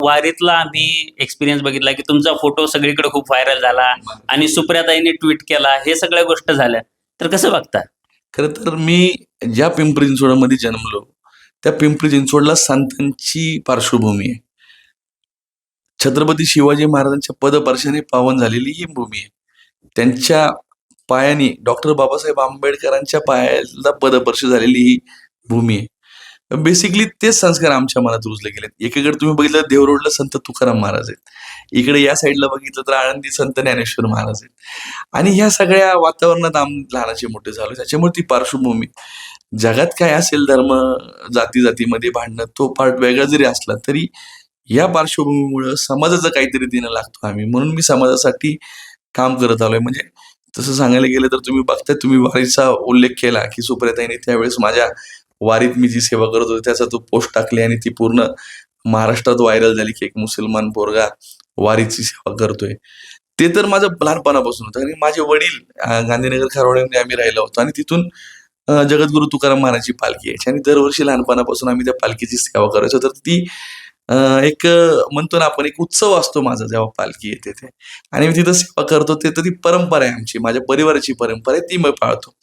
वारीतला आम्ही एक्सपिरियन्स बघितला, की तुमचा फोटो सगळीकडे खूप व्हायरल झाला आणि सुप्रियाताईंनी ट्वीट केला. हे सगळ्या गोष्टी झाल्या. तर कसं बघता? खरं तर मी ज्या पिंपरी चिंचवडमध्ये जन्मलो, त्या पिंपरी चिंचवडला संतांची पार्श्वभूमी आहे. छत्रपती शिवाजी महाराजांच्या पदस्पर्शाने पावन झालेली ही भूमी आहे. त्यांच्या पायाने डॉक्टर बाबासाहेब आंबेडकरांच्या पायाला पदस्पर्श झालेली ही भूमी आहे. बेसिकली तेच संस्कार आमच्या मनात रुजले गेलेत. एकीकडे तुम्ही बघितलं देवरोडला संत तुकाराम महाराज आहेत. इकडे या साईडला बघितलं तर आळंदी संत ज्ञानेश्वर महाराज आहेत. आणि ह्या सगळ्या वातावरणात लहानाचे मोठे झालो. त्याच्यामुळे ती पार्श्वभूमी जगात काय असेल धर्म, जाती-जातीमध्ये भांडणं तो पार्ट वेगळा जरी असला तरी या पार्श्वभूमीमुळं समाजाचं काहीतरी देणं लागतो आम्ही. म्हणून मी समाजासाठी काम करत आलोय. म्हणजे तसं सांगायला गेलं तर तुम्ही बघताय, तुम्ही वारीचा उल्लेख केला, की सुप्रियाताईंनी त्यावेळेस माझ्या वारीत मी जी सेवा करत होतो त्याचा तो पोस्ट टाकली आणि ती पूर्ण महाराष्ट्रात व्हायरल झाली, की एक मुसलमान पोरगा वारीची सेवा करतोय. ते तर माझं लहानपणापासून होतं आणि माझे वडील गांधीनगर खारोड्यामध्ये आम्ही राहिलो होतो आणि तिथून जगद्गुरू तुकाराम महाराजची पालखी यायची आणि दरवर्षी लहानपणापासून आम्ही त्या पालखीची सेवा करायचो. तर ती एक म्हणतो ना आपण एक उत्सव असतो माझा जेव्हा पालखी येते ते आणि मी तिथं सेवा करतो ते तर ती परंपरा आहे आमची, माझ्या परिवाराची परंपरा आहे ती मी पाळतो.